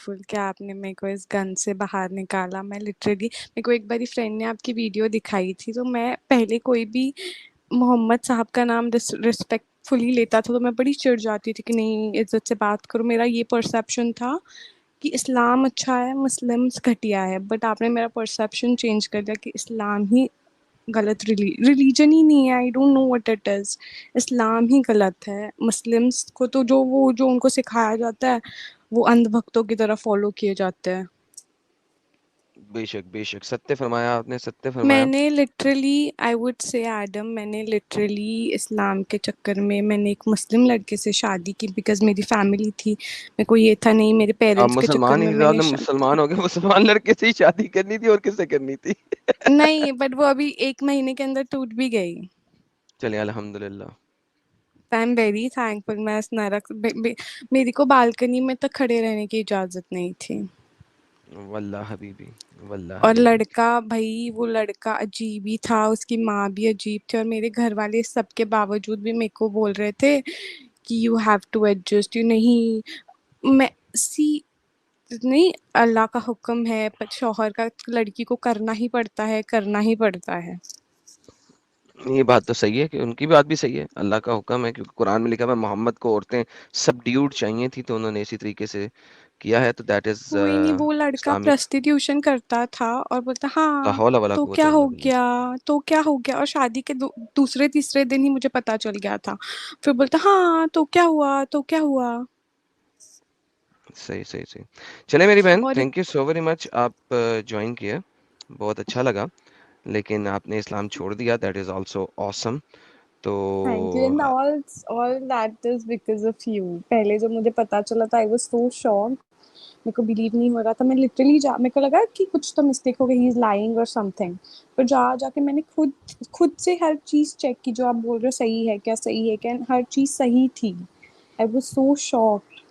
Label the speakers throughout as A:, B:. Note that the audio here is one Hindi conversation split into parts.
A: ग्रेटफुल कि आपने मेरे को इस गन से बाहर निकाला। मैं लिटरली, मेरे को एक बारी फ्रेंड ने आपकी वीडियो दिखाई थी, तो मैं पहले कोई भी मोहम्मद साहब का नाम रिस्पेक्टफुली लेता था तो मैं बड़ी चिढ़ जाती थी कि नहीं, इज्जत से बात करो। मेरा ये परसेप्शन था कि इस्लाम अच्छा है, मुस्लिम्स घटिया है, बट आपने मेरा परसेप्शन चेंज कर दिया कि इस्लाम ही गलत रिलीजन ही नहीं है। I don't know what it is. इस्लाम ही गलत है। मुस्लिम्स को तो जो उनको सिखाया जाता है वो अंधभक्तों की तरह फॉलो किए जाते हैं।
B: बेशक बेशक, सत्य फरमाया आपने, सत्य फरमाया।
A: मैंने literally, I would say Adam, मैंने लिटरली इस्लाम के चक्कर में मैंने एक मुस्लिम लड़के से शादी की बिकॉज मेरी फैमिली थी। मेरे को ये था नहीं, मेरे
B: आप
A: पेरेंट्स के चक्कर
B: मुसलमान
A: में
B: ही थे,
A: मैंने
B: आपने मुसलमान हो गए, मुसलमान लड़के से ही शादी करनी थी और किससे करनी थी?
A: नहीं, बट वो अभी 1 महीने के अंदर टूट भी गई।
B: चलिए अल्हम्दुलिल्लाह।
A: I am very thankful. मैं इस नरक मेरी को बालकनी में तक खड़े रहने की इजाजत नहीं थी।
B: वल्लाह हबीबी, वल्लाह
A: और
B: हबीबी।
A: लड़का, भाई वो लड़का अजीब ही था, उसकी माँ भी अजीब थी, और मेरे घर वाले सबके बावजूद भी मेरे को बोल रहे थे कि you have to adjust. You नहीं, मैं सी नहीं, अल्लाह का हुक्म है, पर शौहर का लड़की को करना ही पड़ता है, करना ही पड़ता है।
B: ये बात तो सही है कि उनकी बात भी सही है, अल्लाह का हुक्म है, क्योंकि कुरान में लिखा है मोहम्मद को औरतें सबड्यूड चाहिए थी, तो उन्होंने इसी तरीके से किया है, तो दैट इज
A: कोई नहीं, वो लड़का
B: इस्लामिक।
A: प्रोस्टिट्यूशन करता था और बोलता
B: ला
A: हाँ
B: हौला वला
A: तो क्या
B: कुव्वता
A: हो
B: इल्ला बिल्लाह।
A: गया, तो क्या हो गया। और शादी के दूसरे तीसरे दिन ही मुझे पता चल गया था। फिर बोलता हाँ तो क्या हुआ, तो क्या हुआ।
B: सही सही सही। चले मेरी बहन,
A: और
B: thank you so very much, आप ज्वाइन किए, बहुत अच्छा लगा, लेकिन आपने इस्लाम छोड़ दिया, दैट इज ऑल्सो ऑसम। तो
A: thank you, and all that is because of you. पहले जब मुझे पता चला था आई वाज सो शॉक्ड। मेरे को बिलीव नहीं हो रहा था। मैं लिटरली जा मेरे को लगा कि कुछ तो मिस्टेक हो गई, ही इज लाइंग और समथिंग। पर जाके मैंने खुद खुद से हर चीज चेक की, जो आप बोल रहे हो सही है क्या, सही है क्या, हर चीज सही थी। I was so shocked.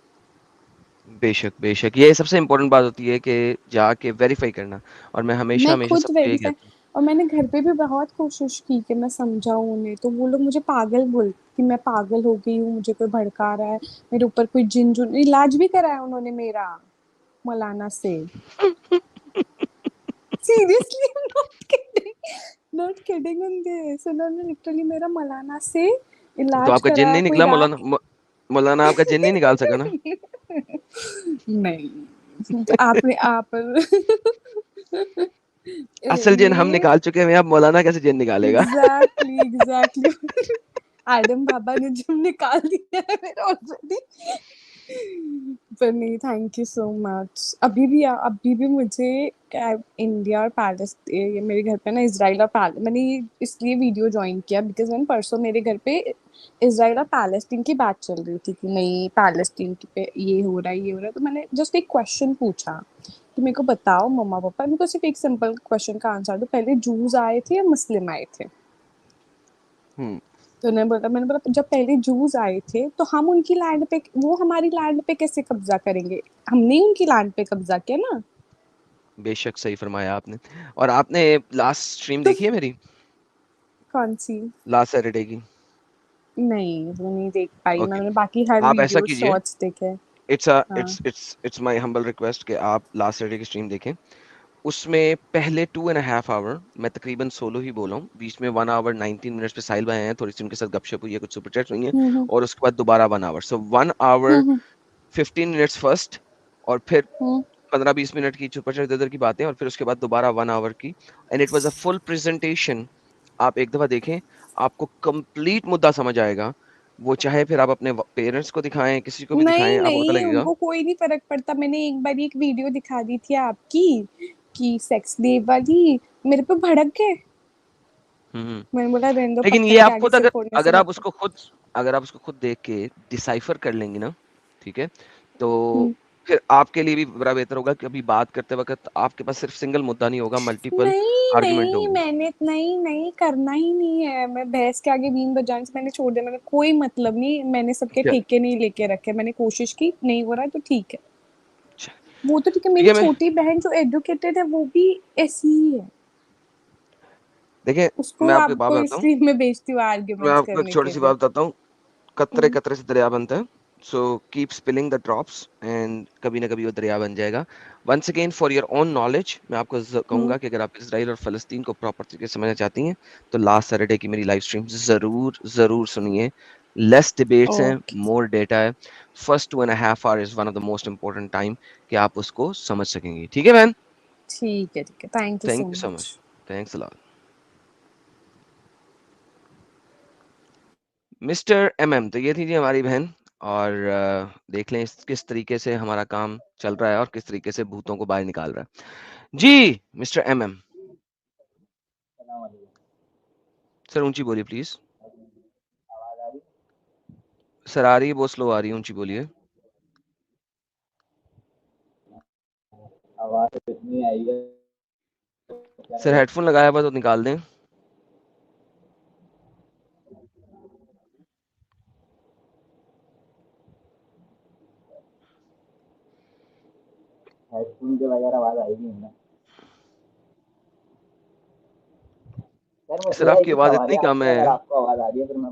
B: बेशक बेशक, ये सबसे इम्पोर्टेंट बात होती है कि जाके वेरीफाई करना, और मैं हमेशा
A: मैं
B: हमेशा
A: खुद
B: सबको यही
A: वेरीफाई,
B: कहता हूँ।
A: और मैंने घर पे भी बहुत कोशिश की कि मैं समझाऊं उन्हें, तो वो लोग मुझे पागल बोल कि मैं पागल हो गई हूँ, मुझे कोई भड़का रहा है, मेरे ऊपर कोई जिन जुन। इलाज भी कराया उन्होंने मेरा मौलाना से। Seriously, not kidding on this. उन्होंने लिटरली मेरा मौलाना से
B: तो
A: इलाज
B: आपका जिन
A: कराया,
B: नहीं
A: कोई
B: निकला,
A: रात।
B: मौलाना आपका जिन नहीं निकाल सका ना?
A: नहीं, तो आपने आप
B: असल जिन हम
A: ये
B: निकाल चुके हैं, अब मौलाना कैसे जिन निकालेगा?
A: एग्जैक्टली आदम बाबा ने जिम निकाल दिया है मेरा ऑलरेडी। पर नहीं, थैंक यू सो मच। अभी भी मुझे इंडिया और पैलेस्टीन, ये मेरे घर पे ना इजराइल और मैंने ये इसलिए वीडियो ज्वाइन किया बिकॉज मैंने परसों मेरे घर पे इजराइल और पैलेस्टीन की बात चल रही थी कि नहीं पैलेस्टीन की पे ये हो रहा है, ये हो रहा है। तो मैंने जस्ट एक क्वेश्चन पूछा कि मेरे को बताओ मम्मा पापा, मेरे को सिर्फ एक सिंपल क्वेश्चन का आंसर दो, पहले जूस आए थे या मुस्लिम आए थे।
B: हम्म।
A: तो मैंने बोला जब पहले जूस आए थे तो हम उनकी लैंड पे, वो हमारी लैंड पे कैसे कब्जा करेंगे। हमने उनकी लैंड पे कब्जा किया ना।
B: बेशक सही फरमाया आपने। और आपने लास्ट स्ट्रीम
A: तो
B: देखी है मेरी,
A: कौन सी।
B: लास्ट सैटरडे की?
A: नहीं वो नहीं देख पाई
B: ओके,
A: मैंने, बाकी हर
B: आप ऐसा
A: वीडियो
B: कीजिए,
A: शॉर्ट्स देखे।
B: इट्स अ
A: हाँ।
B: इट्स माय हम्बल रिक्वेस्ट कि आप लास्ट सैटरडे की स्ट्रीम देखें। उसमें पहले 2.5 आवर मैं तकरीबन सोलो ही बोला हूँ, बीच में 1 आवर 19 मिनट्स पे साहिल भाई आए हैं, थोड़ी सी उनके साथ गपशप हुई है, कुछ सुपर चैट्स हुई हैं,
A: हम्म
B: और उसके बाद दोबारा 1 hour, so 1 hour 15 minutes first, और फिर
A: हम्म।
B: 15-20 मिनट की सुपर चैट इधर की बातें, और फिर उसके बाद दोबारा 1 आवर की, and it was a full presentation. आप एक दफा देखें, आपको कंप्लीट मुद्दा समझ आएगा। वो चाहे फिर आप अपने पेरेंट्स को दिखाएं, किसी को भी
A: नहीं
B: दिखाएं, आपको पता
A: नहीं,
B: लगेगा।
A: उनको कोई नहीं फर्क पड़ता। मैंने एक बार एक वीडियो दिखा दी थी आपकी कि सेक्स डे वाली, मेरे पे भड़क गए।
B: हम्म।
A: मैंने बोला रहने दो,
B: लेकिन ये
A: पत्थर के
B: आप
A: आगे
B: खुद,
A: सिर
B: अगर
A: फोड़ने से
B: अगर आप
A: बढ़ता
B: उसको खुद अगर आप उसको खुद देख के डिसाइफर कर लेंगी ना, ठीक है, तो
A: है।
B: फिर आपके लिए भी बड़ा बेहतर होगा कि अभी बात करते वक्त आपके पास सिर्फ सिंगल मुद्दा नहीं होगा, मल्टीपल
A: नहीं
B: आर्गुमेंट
A: नहीं,
B: होंगे।
A: मैंने नहीं नहीं करना ही नहीं है। मैं भैंस के आगे बीन बजाने से मैंने छोड़ दिया। मैंने कोई मतलब नहीं, मैंने सबके
B: च-
A: ठेके नहीं लेके रखे। मैंने कोशिश की, नहीं हो रहा है तो ठीक है।
B: च-
A: वो तो ठीक है,
B: ठीक
A: मेरी
B: है। मैं
A: छोटी बहन जो एडुकेटेड है वो भी ऐसी ही है।
B: देखिए,
A: उसको
B: मैं आपको एक बात
A: आपको
B: बताता हूँ,
A: स्ट्रीम में भेजती हूँ
B: मैं
A: आर्ग्यूमेंट्स
B: आपको एक
A: करने
B: छोटी
A: के
B: सी
A: लिए।
B: बात बताता हूँ, कतरे
A: हम्म।
B: कतरे से दरिया बनता है, so keep spilling the drops and कभी ना कभी वो दरिया बन जाएगा। Once again for your own knowledge मैं आपको
A: हम्म।
B: कहूंगा कि अगर आप इसराइल और फ़लस्तीन को प्रॉपर तरीके से समझना चाहती हैं तो लास्ट सैटरडे की मेरी लाइव स्ट्रीम ज़रूर ज़रूर सुनिए। लेस डिबेट्स हैं,
A: ओके।
B: मोर डेटा है। First 2.5 our is one of the most important time कि आप उसको समझ सकेंगी। ठीक है बहन?
A: ठीक है, ठीक है, thank you
B: thank
A: so
B: you so
A: much.
B: Much. Thanks a lot. Mister MM, तो ये थी जी हमारी बहन। और देख लें किस तरीके से हमारा काम चल रहा है और किस तरीके से भूतों को बाहर निकाल रहा है जी। मिस्टर एमएम, सर ऊंची बोलिए प्लीज। सर आ रही है, बहुत स्लो आ रही है, ऊंची बोलिए।
C: आवाज इतनी आई है।
B: सर हेडफोन लगाया हुआ तो निकाल दें।
C: हेडफोन के बगैर आवाज आएगी नहीं ना।
B: सर
C: मेरा
B: आपकी
C: एक ही
B: आवाज
C: सवाल
B: इतनी
C: है
B: कम
C: आपसे,
B: है।
C: अगर आपको आवाज आ रही है फिर मैं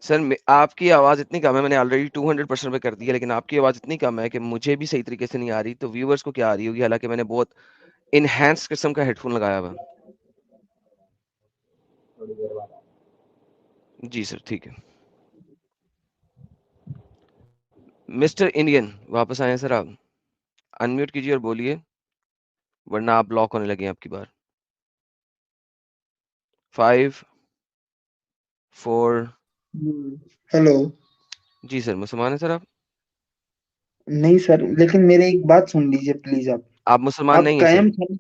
B: सर आपकी आवाज इतनी कम है, मैंने ऑलरेडी 200% पे कर दी है, लेकिन आपकी आवाज इतनी कम है कि मुझे भी सही तरीके से नहीं आ रही, तो व्यूअर्स को क्या आ रही होगी, हालांकि मैंने बहुत इनहेंस किस्म का हेडफोन लगाया हुआ
C: थोड़ी देर बाद
B: है। जी सर ठीक है। मिस्टर इंडियन वापस आए हैं सर आप। अनम्यूट कीजिए और बोलिए, वरना आप ब्लॉक होने लगे हैं आपकी बार। 5 4।
D: हेलो।
B: जी सर, मुसलमान है सर आप?
D: नहीं सर, लेकिन मेरी एक बात सुन लीजिए प्लीज। आप
B: आप मुसलमान
D: आप
B: नहीं है सर?
D: कायम खान,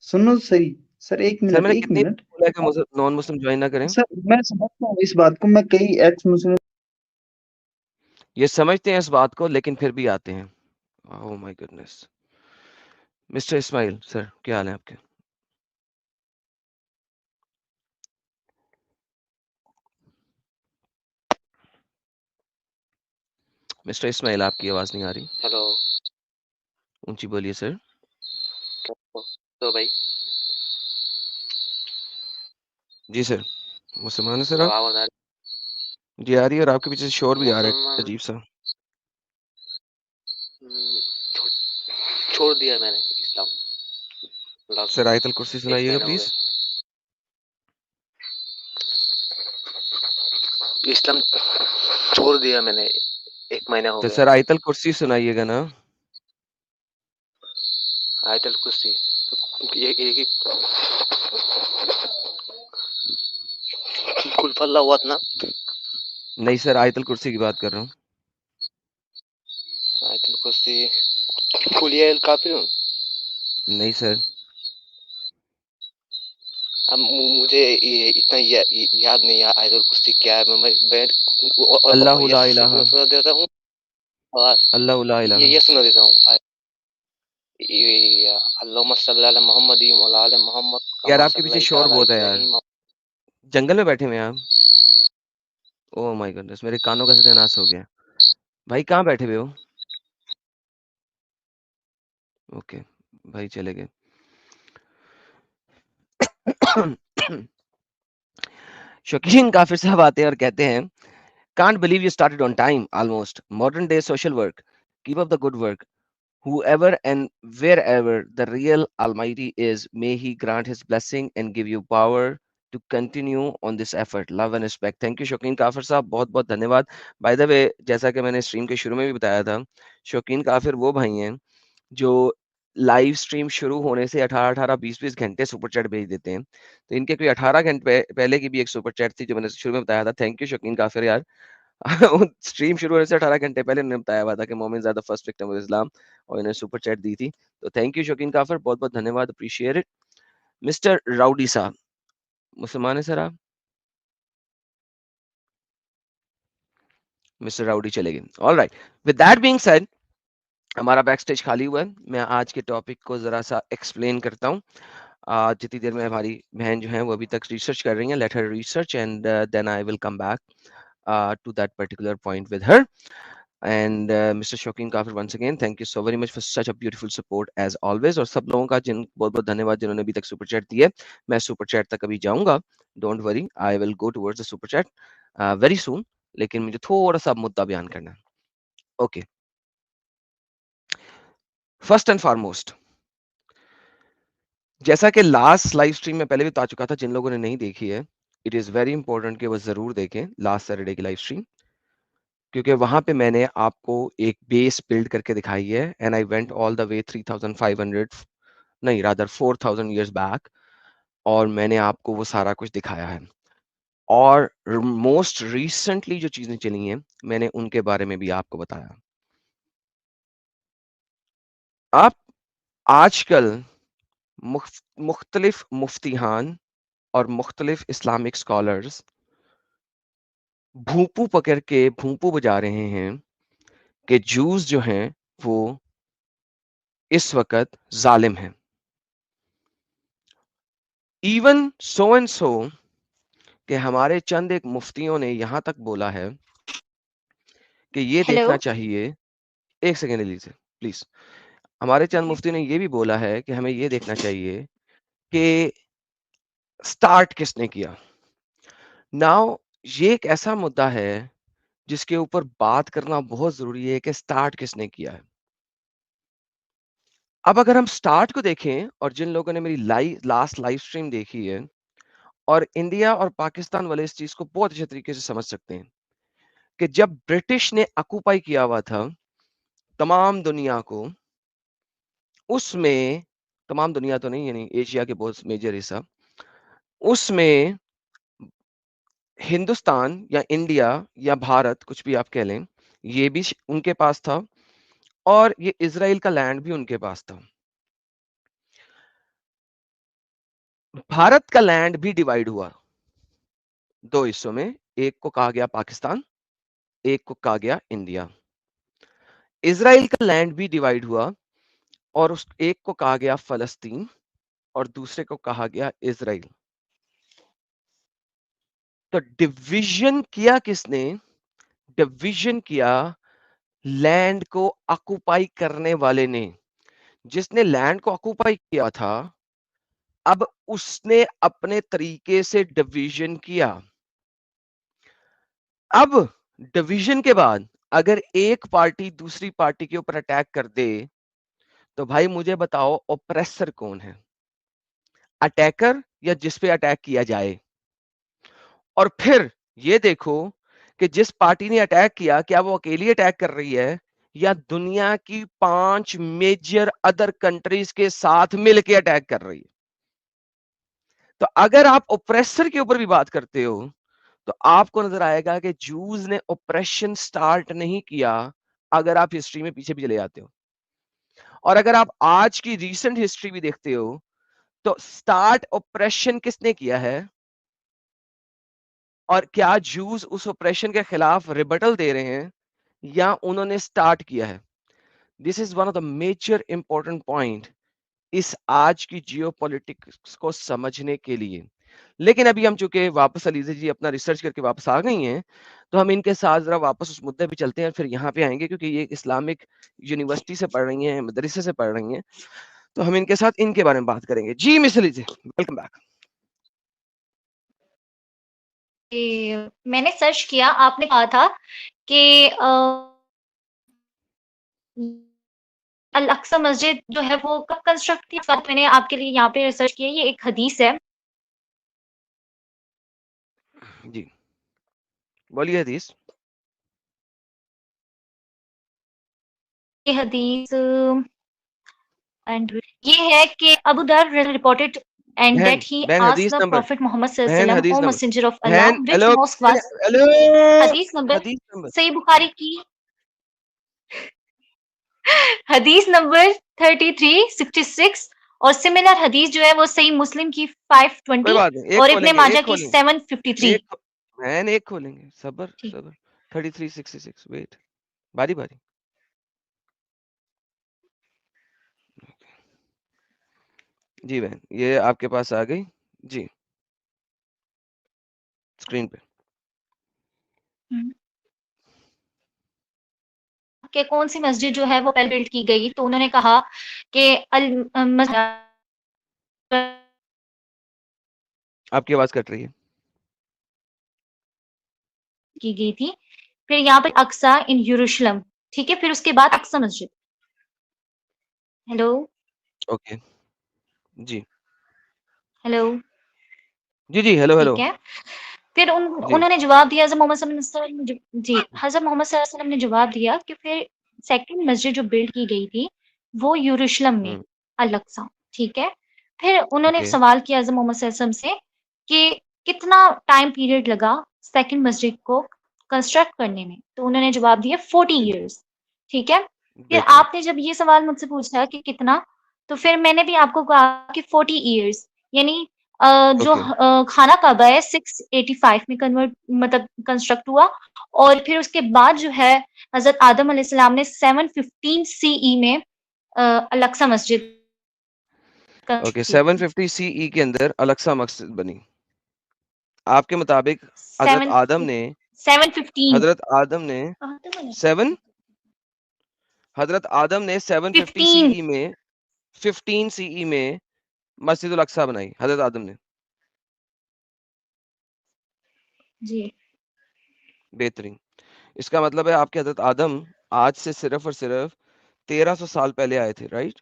D: सुनो सही। सर एक
B: सर
D: मिनट,
B: मैंने
D: एक
B: कितनी
D: मिनट।
B: बार बोला है कि नॉन मुस्लिम ज्वाइन ना करें?
D: सर मैं समझता हूँ इस बात को, मैं कई एक्स मुस्लिम।
B: ये समझते हैं इस बात को, लेकिन फिर भी आते हैं। Oh my goodness. Mister Ismail sir, क्या हाल है आपके? मिस्टर इस्माइल, आपकी आवाज नहीं आ रही,
E: हेलो।
B: ऊंची बोलिए सर।
E: तो भाई
B: जी सर। मुसलमान है सर
E: अब
B: आप?
E: आवाज आ रही?
B: जी आ रही है, और आपके पीछे शोर भी आ रहा है
E: मुसलमान
B: अजीब सा।
E: छो, छोड़ दिया मैंने इस्लाम।
B: सर
E: लास्ट
B: आयतल कुर्सी
E: एक
B: सुनाइएगा
E: महीना हो
B: प्लीज।
E: गया इस्लाम छोड़ दिया मैंने, एक महीना हो
B: तो
E: गया।
B: सर आयतल कुर्सी सुनाइएगा ना।
E: आयतल कुर्सी ये कुल फल्ला हुआ था ना।
B: नहीं सर, आयतल कुर्सी की बात कर रहा हूँ।
E: आयतल कुर्सी कुलिया काफिर।
B: नहीं सर।
E: अब मुझे ये इतना याद नहीं है आयतल कुर्सी क्या है। मैं
B: अल्लाह
E: ये
B: ला इलाहा
E: सुना देता हूँ और
B: अल्लाह ला इलाहा।
E: ये सुना देता हूँ। अल्लाहुम्मा सल्ली अला मोहम्मद व अला आलि मोहम्मद
B: यार
E: कमा
B: आपके पीछे
E: सल्लैता
B: शोर
E: अला
B: बहुत है यार।
E: इब्राहीम।
B: जंगल में बैठे हुए हैं आप? ओह माय गुडनेस, मेरे कानों का सत्यानाश हो गया। भाई कहाँ बैठे हुए हो? ओके, भाई चले गए। शौकीन काफिर साहब आते हैं और कहते हैं, can't believe you started on time almost, modern day social work, keep up the good work, whoever and wherever the real Almighty is, may He grant His blessing and give you power to continue on this effort. Love and respect. Thank you शौकीन काफिर साहब, बहुत बहुत धन्यवाद। बाय द वे, जैसा कि मैंने स्ट्रीम के शुरू में भी बताया था, शौकीन काफिर वो भाई हैं जो लाइव स्ट्रीम शुरू होने से 18-18 20-20 घंटे सुपर चैट भेज देते हैं। तो इनके कोई 18 घंटे पहले की भी एक सुपर चैट थी जो मैंने शुरू में बताया था। थैंक यू शौकीन काफिर यार। स्ट्रीम शुरू होने से 18 घंटे पहले उन्होंने बताया हुआ था कि मोमिन the first victim of Islam, और इन्होंने सुपर चैट दी थी। तो थैंक यू शौकीन काफिर, बहुत बहुत धन्यवाद, अप्रिशिएट इट। मिस्टर राउडी साहब, मुसलमान है सर आप? मिस्टर राउडी चले गए। All right, with that being said, हमारा बैक स्टेज खाली हुआ है। मैं आज के टॉपिक को जरा सा एक्सप्लेन करता हूँ। जितनी देर में हमारी बहन जो है वो अभी तक रिसर्च कर रही हैं, let her research and then I will come back to that particular point with her. And Mr. Shokeen Kafir, once again, thank you so very much for such a beautiful support as always. और सब लोगों का बहुत बहुत धन्यवाद जिन्होंने अभी तक सुपर चैट दिए। मैं सुपर चैट तक अभी जाऊंगा, don't worry, I will go towards the super chat very soon. लेकिन मुझे थोड़ा सा मुद्दा बयान करना है। ओके, फर्स्ट एंड फॉरमोस्ट, जैसा कि लास्ट लाइव स्ट्रीम में पहले भी बता चुका था, जिन लोगों ने नहीं देखी है, इट इज वेरी इंपॉर्टेंट कि वो जरूर देखें लास्ट सैटरडे की लाइव स्ट्रीम, क्योंकि वहां पे मैंने आपको एक बेस बिल्ड करके दिखाई है, and I went all the वे 3500, नहीं रादर 4000 ईयर्स बैक, और मैंने आपको वो सारा कुछ दिखाया है। और मोस्ट रिसेंटली जो चीजें चली हैं, मैंने उनके बारे में भी आपको बताया। आप आजकल मुख्तलिफ मुफ्तिहान और मुख्तलिफ इस्लामिक स्कॉलर्स भूपू पकड़ के भूपू बजा रहे हैं कि जूस जो हैं वो इस वक्त जालिम हैं। इवन सो एंड सो कि हमारे चंद एक मुफ्तियों ने यहां तक बोला है कि ये
F: हेलो।
B: देखना चाहिए, एक सेकेंड लीजिए प्लीज, हमारे चंद मुफ्ती ने ये भी बोला है कि हमें ये देखना चाहिए कि स्टार्ट किसने किया। नाउ ये एक ऐसा मुद्दा है जिसके ऊपर बात करना बहुत जरूरी है कि स्टार्ट किसने किया है। अब अगर हम स्टार्ट को देखें, और जिन लोगों ने मेरी लास्ट लाइव स्ट्रीम देखी है, और इंडिया और पाकिस्तान वाले इस चीज को बहुत अच्छे तरीके से समझ सकते हैं कि जब ब्रिटिश ने ऑक्युपाई किया हुआ था तमाम दुनिया को, उसमें तमाम दुनिया तो नहीं, यानी एशिया के बहुत मेजर हिस्सा, उसमें हिंदुस्तान या इंडिया या भारत, कुछ भी आप कह लें, ये भी उनके पास था, और ये इजराइल का लैंड भी उनके पास था। भारत का लैंड भी डिवाइड हुआ दो हिस्सों में, एक को कहा गया पाकिस्तान, एक को कहा गया इंडिया। इजराइल का लैंड भी डिवाइड हुआ, और उस एक को कहा गया फलस्तीन और दूसरे को कहा गया इजराइल। तो डिवीजन किया किसने? डिवीजन किया लैंड को ऑक्युपाई करने वाले ने। जिसने लैंड को ऑक्युपाई किया था, अब उसने अपने तरीके से डिवीजन किया। अब डिवीजन के बाद अगर एक पार्टी दूसरी पार्टी के ऊपर अटैक कर दे, तो भाई मुझे बताओ ओप्रेसर कौन है, अटैकर या जिस पे अटैक किया जाए? और फिर ये देखो कि जिस पार्टी ने अटैक किया, क्या वो अकेली अटैक कर रही है या दुनिया की 5 मेजर अदर कंट्रीज के साथ मिलकर अटैक कर रही है? तो अगर आप ओप्रेसर के ऊपर भी बात करते हो, तो आपको नजर आएगा कि जूस ने ऑपरेशन स्टार्ट नहीं किया, अगर आप हिस्ट्री में पीछे भी चले जाते हो। और अगर आप आज की रीसेंट हिस्ट्री भी देखते हो, तो स्टार्ट ऑपरेशन किसने किया है, और क्या जूस उस ऑपरेशन के खिलाफ रिबटल दे रहे हैं या उन्होंने स्टार्ट किया है? This is one of the major important point इस आज की जियोपॉलिटिक्स को समझने के लिए। लेकिन अभी हम चूंकि वापस अलीजा जी अपना रिसर्च करके वापस आ गई हैं, तो हम इनके साथ जरा वापस उस मुद्दे पे चलते हैं, फिर यहाँ पे आएंगे, क्योंकि ये इस्लामिक यूनिवर्सिटी से पढ़ रही हैं, मदरसे से पढ़ रही हैं, तो हम इनके साथ इनके बारे में बात करेंगे। जी मिस अलीजा, वेलकम बैक।
F: मैंने सर्च किया, आपने कहा था कि अल अक्सा मस्जिद जो है वो कब कंस्ट्रक्ट थी? मैंने आपके लिए यहाँ पे रिसर्च किया, ये एक हदीस है।
B: जी बोलिए हदीस।
F: ये हदीस एंड ये है कि अबू दर रिपोर्टेड and
B: बहन
F: that he
B: बहन
F: asked
B: हदीस
F: the
B: नंबर,
F: Prophet Muhammad
B: बहन
F: sallallahu alaihi wasallam,
B: हदीस
F: O
B: number,
F: Messenger of Allah,
B: बहन
F: which
B: hello
F: mosque was
B: hello,
F: हदीस नंबर
B: हदीस नंबर
F: सही बुखारी की हदीस नंबर 3366 और सिमिलर हदीस जो है वो सही मुस्लिम की
B: कोई
F: 520
B: बात नहीं, एक
F: और इब्ने
B: खोलेंगे, एक
F: माजा की
B: खोलेंगे,
F: 753।
B: एक बहन एक खोलेंगे, सबर
F: ठीक।
B: सबर। 3366, वेट, बारी बारी। जी बहन, ये आपके पास आ गई जी स्क्रीन पे।
F: कि कौन सी मस्जिद जो है वो पहले बिल्ड की गई, तो उन्होंने कहा कि
B: आपकी आवाज कट रही है।
F: की गई थी फिर यहाँ पे अक्सा इन यरूशलेम, ठीक है, फिर उसके बाद अक्सा मस्जिद। हेलो
B: ओके जी
F: हेलो
B: जी जी हेलो हेलो
F: ठीक है। फिर
B: जी
F: उन्होंने जवाब दिया, हज़रत मोहम्मद सल्लल्लाहु अलैहि वसल्लम ने जी, हज़रत मोहम्मद सल्लल्लाहु अलैहि वसल्लम ने जवाब दिया कि फिर सेकंड मस्जिद जो बिल्ड की गई थी, वो यरूशलेम में,
B: हम्म
F: अल-अक्सा, ठीक है। फिर उन्होंने
B: ओके
F: सवाल किया हज़रत मोहम्मद सल्लल्लाहु अलैहि वसल्लम से कि कितना टाइम पीरियड लगा सेकंड मस्जिद को कंस्ट्रक्ट करने में? तो उन्होंने जवाब दिया 40 इयर्स, ठीक है। फिर
B: बेहतरीन
F: आपने जब ये सवाल मुझसे पूछा कि कितना, तो फिर मैंने भी आपको कहा कि 40 इयर्स, यानी जो
B: ओके
F: खाना काबा है 685 में कन्वर्ट मतलब कंस्ट्रक्ट हुआ, और फिर उसके बाद जो है हज़रत आदम अलैहिस्सलाम ने 715 सीई में अल-अक्सा मस्जिद
B: ओके
F: कंस्ट्रक्ट की थी।
B: 750 सीई के अंदर अलक्सा मस्जिद बनी। आपके मुताबिक हजरत
F: 7
B: आदम ने
F: 715
B: हजरत आदम ने
F: कहाँ तक बना?
B: 7 हजरत आदम ने 750
F: 15
B: सीई में 15 सीई में मस्जिद उल अक्सा बनाई हजरत आदम ने।
F: जी।
B: बेहतरीन। इसका मतलब है आपके हजरत आदम आज से सिर्फ और सिर्फ 1300 साल पहले आए थे, राइट?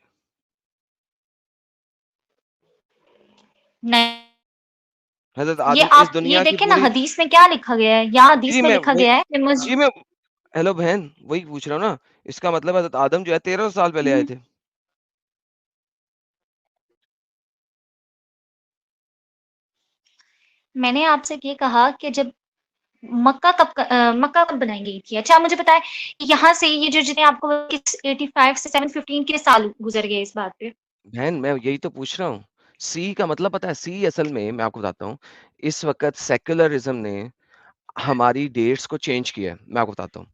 F: नहीं,
B: हजरत
F: ये
B: आदम इस
F: आप ये
B: दुनिया की
F: देखें ना
B: पूरी
F: हदीस में क्या लिखा गया है, यहाँ
B: जी
F: हदीस में
B: मैं
F: लिखा
B: वही
F: गया है कि
B: जी मैं हेलो बहन वही पूछ रहा हूँ ना। इसका मतलब हजरत आदम जो है 1300 साल पहले आए थे।
F: मैंने आपसे ये कहा कि जब मक्का कब बनाई गई थी? अच्छा आप मुझे बताएँ, यहाँ से ये जो जितने आपको 85 से 715 के साल गुज़र गए इस बात पे?
B: बहन मैं यही तो पूछ रहा हूँ। सी का मतलब पता है? सी असल में मैं आपको बताता हूँ। इस वक़्त सेक्युलरिज़्म ने हमारी डेट्स को चेंज किया है। मैं आपको बताता हूँ।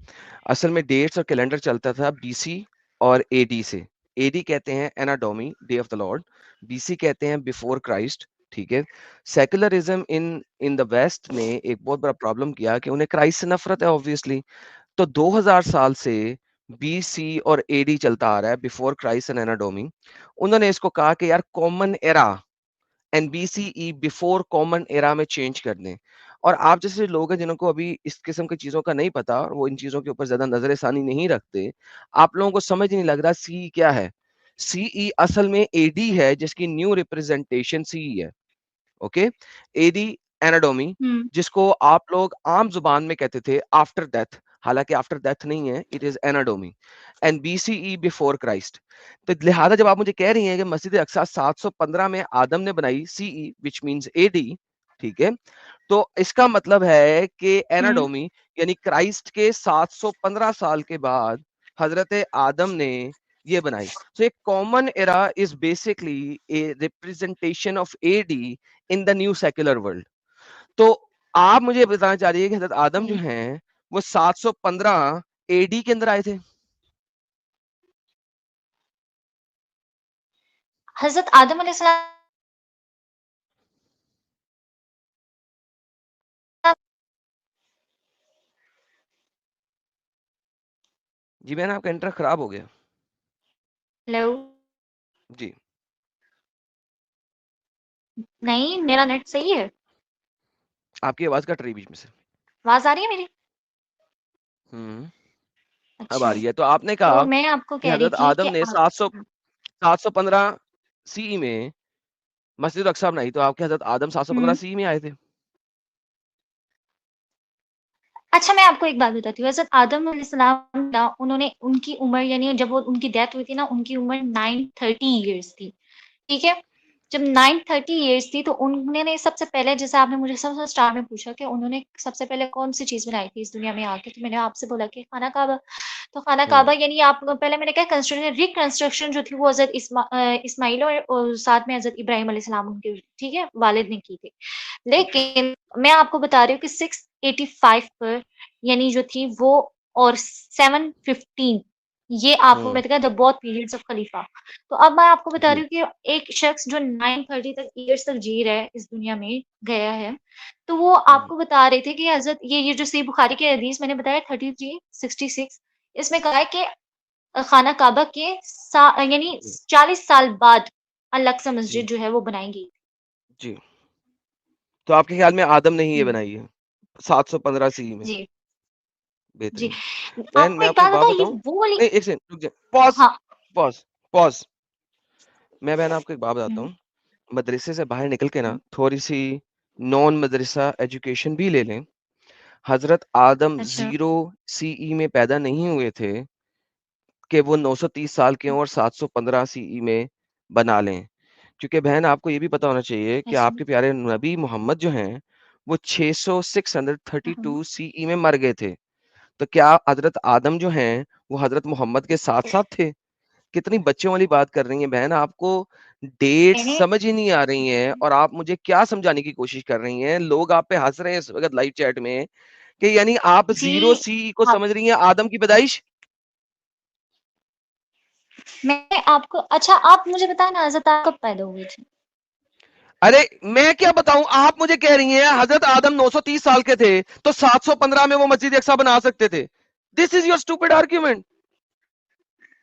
B: असल में डेट्स और कैलेंडर चलता था बीसी और एडी से। एडी कहते हैं anno domini, day of the lord. BC कहते हैं बिफोर क्राइस्ट, ठीक है? Secularism in in the west ने एक बहुत बड़ा प्रॉब्लम किया कि उन्हें क्राइस्ट से नफ़रत है ऑब्वियसली। तो 2000 साल से बीसी और एडी चलता आ रहा है, बिफोर क्राइस्ट एंड एना डोमी। उन्होंने इसको कहा कि यार common era and BCE before common era में चेंज कर दें। और आप जैसे लोग हैं जिनको अभी इस किस्म की चीज़ों का नहीं पता और वो इन चीज़ों के ऊपर ज़्यादा नज़र-ए-सानी नहीं रखते, आप लोगों को समझ ही नहीं लग रहा सीई क्या है? सीई असल में एडी है जिसकी न्यू रिप्रेजेंटेशन सीई है, ओके? एडी एनाटॉमी
F: हुँ।
B: जिसको आप लोग आम ज़ुबान में कहते थे आफ्टर डेथ, हालाँकि आफ्टर डेथ नहीं है, it is anatomy and BCE before Christ. तो लिहाजा जब आप मुझे कह रही हैं कि मस्जिद अक्सा 715 में आदम ने बनाई सीई व्हिच मीन्स एडी, ठीक है? तो इसका मतलब है कि
F: हुँ।
B: एनाटॉमी यानी क्राइस्ट के 715 साल के बाद हज़रत आदम ने ये बनाई। So a common era is basically a representation of AD in the new secular world. तो आप मुझे बताना चाह रही है कि हज़रत आदम जो
F: जी।
B: हैं वो 715 एडी के अंदर आए थे?
F: हज़रत आदम अलैहिस्सलाम
B: जी बहन आपका इंटरनेट खराब हो गया।
F: हेलो?
B: जी।
F: नहीं, मेरा नेट सही है।
B: आपकी आवाज़ कट रही है बीच में से।
F: आवाज़ आ रही है मेरी?
B: हुँ, अब आ
F: अच्छा,
B: रही है। तो आपने
F: तो
B: कहा
F: मैं आपको
B: कि
F: कह रही
B: हज़रत
F: थी कि
B: आदम ने 715 सीई में मस्जिद अक्सा बनाई, तो आपके हज़रत आदम 715
F: हुँ।
B: सीई में आए थे?
F: अच्छा मैं आपको एक बात बताती हूँ, हज़रत आदम अलैहिस्सलाम ना उन्होंने उनकी उम्र यानी जब वो उनकी डेथ हुई थी ना, उनकी उम्र 930 इयर्स थी। ठीक है? जब 930 इयर्स थी तो उन्होंने सबसे पहले जैसे आपने मुझे सबसे स्टार्ट में पूछा कि उन्होंने सबसे पहले कौन-सी चीज़ बनाई थी इस दुनिया में आके, तो मैंने आपसे बोला कि खाना काबा। तो खाना
B: हुँ,
F: काबा यानी आप पहले मैंने कहा रिकंस्ट्रक्शन जो थी वो हज़रत इस्माइल और साथ में हज़रत इब्राहीम अलैहिस्सलाम उनके ठीक है, वालिद ने की थी।
B: ओके।
F: लेकिन मैं आपको बता रही हूँ कि 685 पर यानी जो थी वो और 715 ये आपको
B: हुँ,
F: मैं द बोथ पीरियड्स ऑफ खलीफा। तो अब मैं आपको बता
B: जी,
F: रही हूँ कि एक शख्स जो 930 तक ईयर्स तक जी रहा है इस दुनिया में गया है, तो वो
B: हुँ,
F: आपको बता रहे थे कि हज़रत ये जो सही बुखारी की हदीस मैंने बताया 33 66 इसमें कहा है कि खाना काबा के यानी
B: जी,
F: 40 साल बाद अल-अक्सा
B: जी,
F: मस्जिद जो है वो बनाई गई।
B: जी। तो आपके ख्याल में आदम ने ही ये
F: हुँ,
B: बनाई है, 715 सीई में?
F: जी। जी।
B: बेहतरीन। बहन
F: आपको
B: मैं
F: एक
B: आपको एक
F: बात
B: बात
F: बताऊँ, ये
B: बताऊँ?
F: वो वाली
B: नहीं, एक सेकंड रुक जाए। पॉज़,
F: हाँ।
B: Pause, pause. मैं बहन आपको एक बात बताता
F: हुँ।
B: हूँ। मदरसे से बाहर निकल के ना
F: हुँ।
B: थोड़ी-सी नॉन मदरसा एजुकेशन भी ले लें। हज़रत आदम
F: अच्छा।
B: 0 सीई में पैदा नहीं हुए थे कि वो 930 साल के हों और 715 सीई में बना लें। क्योंकि बहन आपको ये भी पता होना चाहिए कि
F: अच्छा।
B: आपके प्यारे नबी मोहम्मद जो हैं, वो 632
F: हाँ।
B: सीई में मर गए थे। तो क्या हज़रत आदम जो हैं, वो हज़रत मोहम्मद के साथ-साथ थे? कितनी बच्चों वाली बात कर रही हैं बहन, आपको डेट्स
F: मैंने
B: समझ ही नहीं आ रही हैं और आप मुझे क्या समझाने की कोशिश कर रही हैं? लोग आप पे हँस रहे हैं इस वक़्त लाइव चैट में कि यानी आप
F: जी
B: 0 सी को
F: हाँ,
B: समझ रही हैं आदम की पैदाइश?
F: मैं आपको अच्छा आप मुझे बताएँ ना हज़रत आप कब पैदा हुए थे?
B: अरे मैं क्या बताऊँ, आप मुझे कह रही हैं हज़रत आदम 930 साल के थे, तो 715 में वो मस्जिद अक्सा बना सकते थे। This is your stupid argument.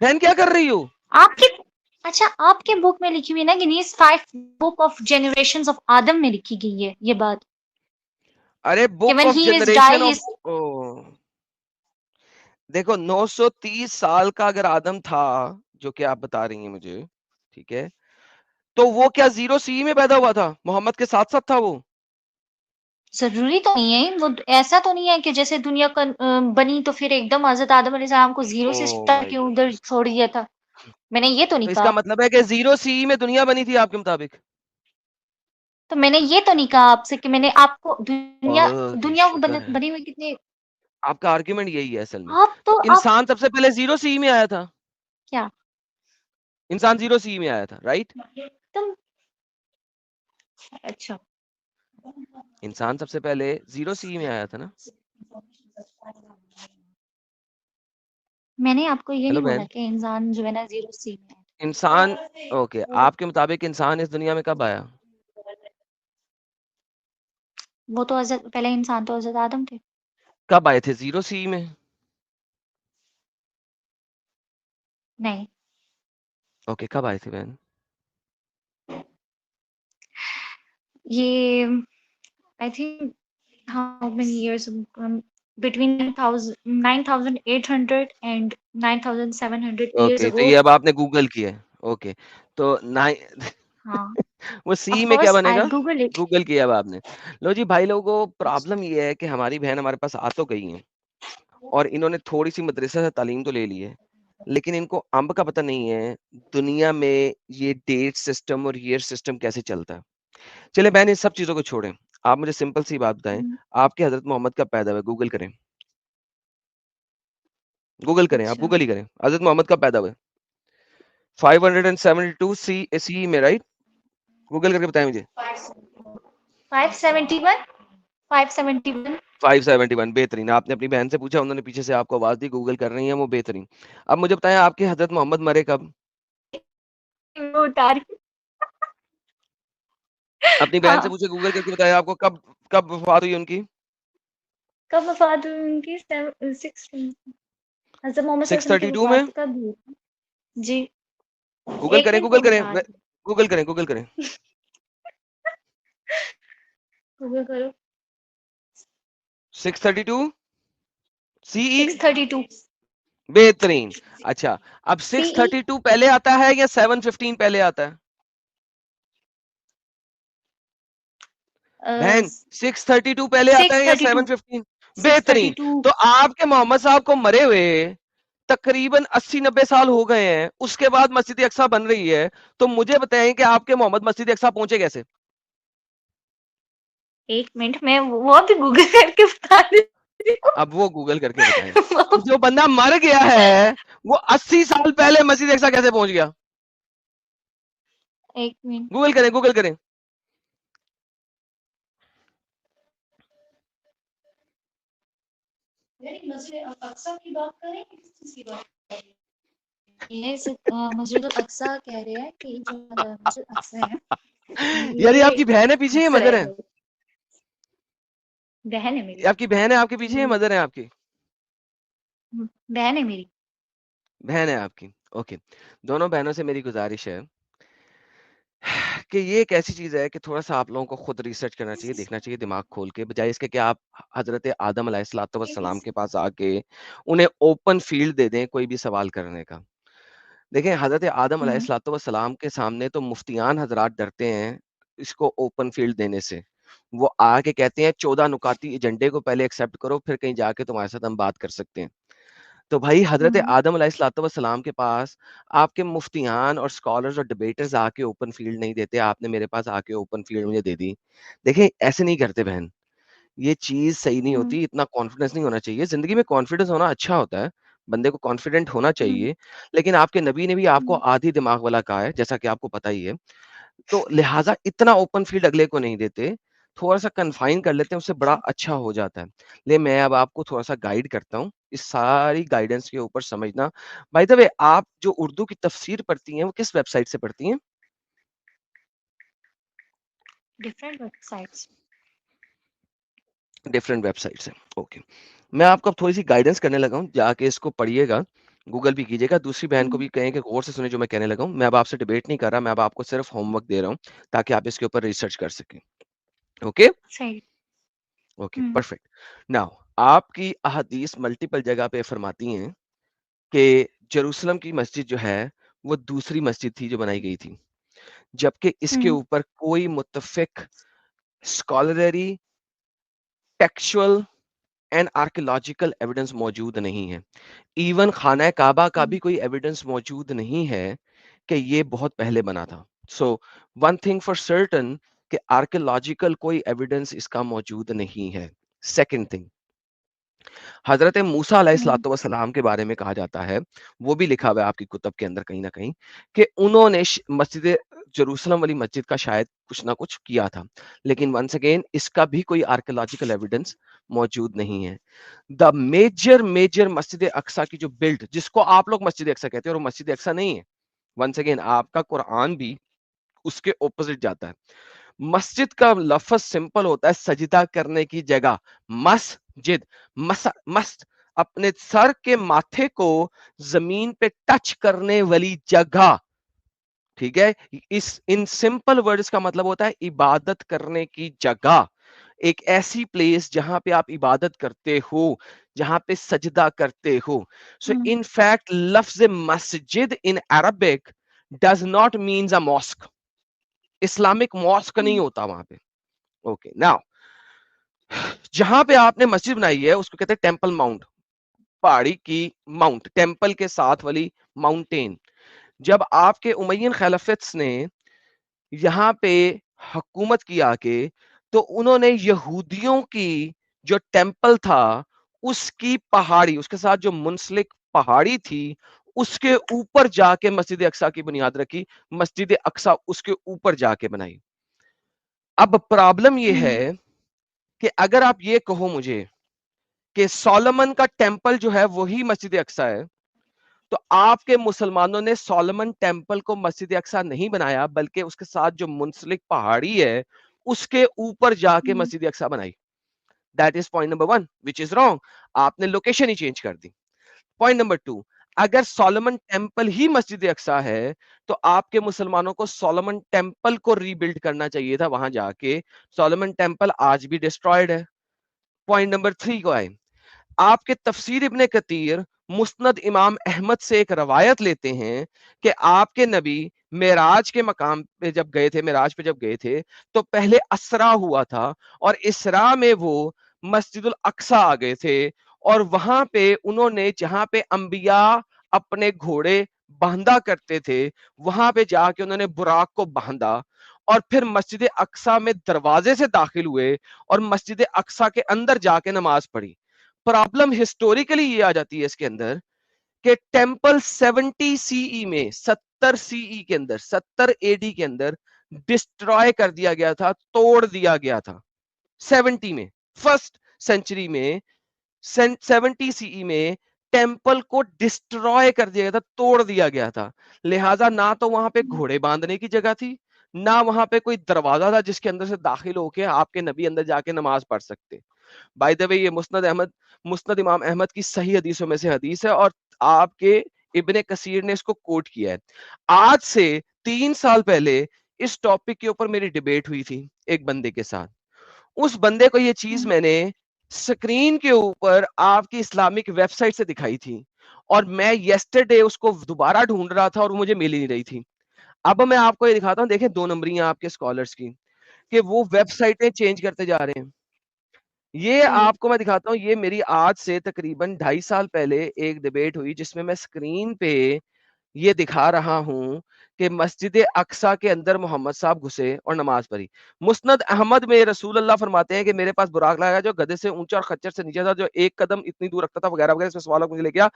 B: बहन क्या कर रही हो?
F: आपके अच्छा आपके बुक में लिखी हुई है ना Genesis 5 book of generations of Adam में लिखी गई है ये बात
B: अरे
F: कि
B: book
F: when
B: of
F: he is die
B: generation of
F: his
B: oh! देखो 930 साल का अगर आदम था, जो कि आप बता रही हैं मुझे, ठीक है? तो वो क्या 0 सीई में पैदा हुआ था? मोहम्मद के साथ-साथ था वो?
F: ज़रूरी तो नहीं है, वो ऐसा तो नहीं है कि जैसे दुनिया बनी तो फिर एकदम हज़रत आदम अलैहिस्सलाम को 0 से
B: ओह
F: स्टार्ट
B: माय
F: के
B: गॉड!
F: उधर छोड़ दिया था। मैंने ये तो नहीं
B: तो इसका
F: कहा।
B: मतलब है कि 0 सीई में दुनिया बनी थी आपके मुताबिक?
F: तो मैंने ये तो नहीं कहा आपसे कि मैंने आपको दुनिया
B: ओह! की
F: दुनिया को
B: शुक्र है।
F: बनी हुई कितने
B: आपका आर्गुमेंट यही है असल में। तो
F: आप
B: इंसान सबसे पहले 0 सीई में आया था?
F: क्या?
B: इंसान 0 सीई में आया था, राइट?
F: तुम अच्छा।
B: इंसान सबसे पहले 0 सीई में आया था ना?
F: मैंने आपको ये
B: हेलो
F: नहीं बोला
B: बहन।
F: कि इंसान जो है ना 0 सी में
B: इंसान ओके,
F: है।
B: आपके मुताबिक इंसान इस दुनिया में कब आया?
F: वो तो हज़रत पहले इंसान तो हज़रत आदम थे।
B: कब आए थे 0 सीई में?
F: नहीं,
B: ओके, कब आए थे बहन?
F: ये I think how many years between 9,800 and 9,700 years
B: okay, तो
F: ago.
B: ये अब आपने गूगल किया है। ओके, तो नाइ
F: हाँ,
B: वो सी
F: of
B: में क्या
F: course I
B: बनेगा?
F: Google it.
B: गूगल किया अब आपने। लो जी भाई लोगों, प्रॉब्लम ये है कि हमारी बहन हमारे पास आ तो गई हैं और इन्होंने थोड़ी-सी मदरसा से तालीम तो ले ली है, लेकिन इनको अंब का पता नहीं है, दुनिया में ये डेट सिस्टम और ईयर सिस्टम कैसे चलता है। चलिए बहन, इन सब चीज़ों को छोड़ें, आप मुझे सिंपल सी बात बताएँ,
F: हुँ,
B: आपके हज़रत मोहम्मद कब पैदा हुए? गूगल करें। गूगल करें, आप
F: अच्छा।
B: गूगल ही करें। हज़रत मोहम्मद कब पैदा हुए? 572 सी में, राइट? गूगल करके बताएँ मुझे।
F: 571 571
B: 571 बेहतरीन। आपने अपनी बहन से पूछा, उन्होंने पीछे से आपको आवाज़ दी, गूगल कर रही हैं वो, बेहतरीन। अब मुझे बताएँ आपके हज़रत मोहम्मद मरे कब?
F: वो उतार
B: अपनी बहन से
F: हाँ,
B: पूछे, गूगल करके बताएँ आपको कब कब वफ़ात हुई उनकी?
F: कब वफ़ात हुई उनकी? 6 हज़रत मोहम्मद सल्लल्लाहु अलैहि वसल्लम की
B: 632 में?
F: वफ़ात कब हुई? जी,
B: गूगल
F: 1
B: करें,
F: मिनट
B: गूगल
F: मैं
B: करें,
F: बता
B: व
F: रही
B: गूगल करें।
F: हूँ। गूगल करो
B: 632 सीई?
F: 632
B: बेहतरीन। अच्छा, अब
F: सीई
B: 632 पहले आता है या 715 पहले आता है?
F: अ,
B: बहन 632 पहले आता है या
F: 632
B: 715? बेहतरीन।
F: 632
B: तो आपके मोहम्मद साहब को मरे हुए तकरीबन 80-90 साल हो गए हैं, उसके बाद मस्जिद अक्सा बन रही है, तो मुझे बताएं कि आपके मोहम्मद मस्जिद अक्सा पहुंचे कैसे?
F: 1 मिनट मैं वो भी गूगल करके बता देती हूँ।
B: अब वो गूगल करके बताएं कि जो बंदा मर गया है वो 80 साल पहले मस्जिद अक्सा कैसे पहुंच गया?
F: 1 मिनट
B: गूगल करें, गूगल करें।
F: मस्जिद अक्सा की बात करें कि किस चीज़ की बात करें? ये मस्जिद अक्सा कह रहे हैं कि जो मस्जिद अक्सा है
B: यानी
F: ये
B: आपकी बहन है पीछे या
F: मिस्र
B: मदर
F: है
B: है?
F: वो बहन है मेरी
B: आपकी बहन है आपके पीछे या
F: हुँ,
B: मदर है आपकी?
F: बहन है मेरी
B: बहन है आपकी। ओके, दोनों बहनों से मेरी गुजारिश है कि ये एक ऐसी चीज है कि थोड़ा सा आप लोगों को खुद रिसर्च करना चाहिए, देखना चाहिए दिमाग खोल के, बजाय इसके कि आप हजरत आदम अलैहिस्सलाम के पास आके उन्हें ओपन फील्ड दे दें कोई भी सवाल करने का। देखें, हजरत आदम अलैहिस्सलाम के सामने तो मुफ्तियान हजरात डरते हैं इसको ओपन फील्ड देने से। वो आके कहते हैं 14 नुकाती एजेंडे को पहले एक्सेप्ट करो, फिर कहीं जाके तुम्हारे साथ हम बात कर सकते हैं। तो भाई हजरत आदम अलैहिस्सलाम के पास आपके मुफ्तियान और स्कॉलर्स और डिबेटर्स आके ओपन फील्ड नहीं देते, आपने मेरे पास आके ओपन फील्ड मुझे दे दी। देखें, ऐसे नहीं करते बहन, ये चीज सही नहीं होती, इतना कॉन्फिडेंस नहीं होना चाहिए। जिंदगी में कॉन्फिडेंस होना अच्छा होता है, बंदे को कॉन्फिडेंट होना चाहिए, लेकिन आपके नबी ने भी आपको आधी दिमाग वाला कहा है, जैसा कि आपको पता ही है। तो लिहाजा इतना ओपन फील्ड अगले को नहीं देते, थोड़ा सा कन्फाइन कर लेते हैं, उससे बड़ा अच्छा हो जाता है। ले मैं अब आपको थोड़ा सा गाइड करता हूँ इस सारी गाइडेंस के ऊपर, समझना। बाय द वे, आप जो उर्दू की तफसीर पढ़ती हैं वो किस वेबसाइट से पढ़ती हैं?
F: Different websites.
B: डिफरेंट वेबसाइट से, ओके। मैं आपको अब थोड़ी सी गाइडेंस करने लगा हूँ, जाके इसको पढ़िएगा, गूगल भी कीजिएगा, दूसरी बहन को भी कहें कि गौर से सुने जो मैं कहने लगा हूँ। मैं अब आपसे डिबेट नहीं कर रहा, मैं अब आपको सिर्फ होमवर्क दे रहा हूँ ताकि आप इसके ऊपर रिसर्च कर सकें। ओके
F: सही।
B: Okay, perfect. नाउ, आपकी अहादीस मल्टीपल जगह पे फरमाती हैं कि जेरूसलम की मस्जिद जो है वो दूसरी मस्जिद थी जो बनाई गई थी, जबकि इसके ऊपर कोई मुत्तफिक स्कॉलररी, टेक्सुअल एंड आर्कियोलॉजिकल एविडेंस मौजूद नहीं है। इवन खाना काबा का भी कोई एविडेंस मौजूद नहीं है कि ये बहुत पहले बना था। So one thing for certain कि आर्कियोलॉजिकल कोई एविडेंस इसका मौजूद नहीं है। सेकंड थिंग, हजरत मूसा अलैहिस्सलाम के बारे में कहा जाता है, वो भी लिखा हुआ है आपकी कुतब के अंदर कहीं ना कहीं, कि उन्होंने मस्जिद जेरूसलम वाली मस्जिद का शायद कुछ ना कुछ किया था, लेकिन वंस अगेन इसका भी कोई आर्कियोलॉजिकल एविडेंस मौजूद नहीं है। द मेजर मस्जिद अक्सा की जो बिल्ड, जिसको आप लोग मस्जिद अक्सा कहते हैं और वो मस्जिद अक्सा नहीं है, वंस अगेन आपका कुरान भी उसके ऑपोजिट जाता है। मस्जिद का लफ्ज सिंपल होता है सजदा करने की जगह, मस्जिद, मस्त अपने सर के माथे को जमीन पे टच करने वाली जगह, ठीक है। इस इन सिंपल वर्ड्स का मतलब होता है इबादत करने की जगह, एक ऐसी प्लेस जहां पे आप इबादत करते हो, जहां पे सजदा करते हो। सो इन फैक्ट लफ्ज मस्जिद in Arabic does not means a mosque, Islamic mosque नहीं होता वहां पे। ओके, नाउ जहां पे आपने मस्जिद बनाई है उसको कहते हैं टेंपल माउंट, पहाड़ी की माउंट, टेंपल के साथ वाली माउंटेन। जब आपके उमय्यन खिलाफत ने यहाँ पे हुकूमत की आके, तो उन्होंने यहूदियों की जो टेंपल था उसकी पहाड़ी, उसके साथ जो मुंसलिक पहाड़ी थी, उसके ऊपर जाके मस्जिद अक्सा की बुनियाद रखी, मस्जिद अक्सा उसके ऊपर जाके बनाई। अब प्रॉब्लम ये है कि अगर आप ये कहो मुझे कि सोलोमन का टेंपल जो है वही मस्जिद अक्सा है, तो आपके मुसलमानों ने सोलोमन टेंपल को मस्जिद अक्सा नहीं बनाया, बल्कि उसके साथ जो मुंसलिक पहाड़ी है उसके ऊपर जाके मस्जिद अक्सा बनाई। That is point number 1 which is wrong, आपने लोकेशन ही चेंज कर दी। पॉइंट नंबर 2, अगर सोलोमन टेंपल ही मस्जिद अक्सा है तो आपके मुसलमानों को सोलोमन टेंपल को रीबिल्ड करना चाहिए था वहां जाके। सोलोमन टेंपल आज भी डिस्ट्रॉयड है। पॉइंट नंबर 3 को आए, आपके तफसीर इब्ने कतीर मुस्नद इमाम अहमद से एक रवायत लेते हैं कि आपके नबी मेराज के मकाम पे जब गए थे, मेराज पे जब गए थे, तो पहले असरा हुआ था और इसरा में वो मस्जिदुल अक्सा आ गए थे, और वहां पे उन्होंने जहां पे अंबिया अपने घोड़े बांधा करते थे वहां पे जाके उन्होंने बुराक को बांधा, और फिर मस्जिद अक्सा में दरवाजे से दाखिल हुए और मस्जिद अक्सा के अंदर जाके नमाज पढ़ी। प्रॉब्लम हिस्टोरिकली ये आ जाती है इसके अंदर कि टेंपल 70 सीई में, 70 सीई के अंदर, 70 एडी के अंदर डिस्ट्रॉय कर दिया गया था, तोड़ दिया गया था। 70 में, फर्स्ट सेंचुरी में, 70 सीई में टेंपल को डिस्ट्रॉय कर दिया गया था, तोड़ दिया गया था। लिहाजा ना तो वहां पे घोड़े बांधने की जगह थी, ना वहां पे कोई दरवाजा था जिसके अंदर से दाखिल होके आपके नबी अंदर जाके नमाज पढ़ सकते। बाय द वे, ये मुस्नद इमाम अहमद की सही हदीसों में से हदीस है, और आपके इब्ने कसीर ने इसको कोट किया है। आज से 3 साल पहले इस टॉपिक के ऊपर मेरी डिबेट हुई थी एक बंदे के साथ। उस बंदे को ये चीज मैंने स्क्रीन के ऊपर आपकी इस्लामिक वेबसाइट से दिखाई थी और मैं येस्टरडे उसको दोबारा ढूंढ रहा था और मुझे मिल ही नहीं रही थी। अब मैं आपको ये दिखाता हूँ, देखें 2 नंबरियां आपके स्कॉलर्स की कि वो वेबसाइटें चेंज करते जा रहे हैं। ये आपको मैं दिखाता हूँ, ये मेरी आज से तकरीबन 2.5 साल पहले एक डिबेट हुई जिसमें मैं स्क्रीन पे ये दिखा रहा हूं कि मस्जिद अक्सा के अंदर मोहम्मद साहब घुसे और नमाज पढ़ी। मुस्नद अहमद में रसूल अल्लाह फरमाते हैं कि मेरे पास बुराक लाया जो गधे से ऊंचा और खच्चर से नीचे था, जो एक कदम इतनी दूर रखता था वगैरह वगैरह। इसमें सवाल मुझे ले गया,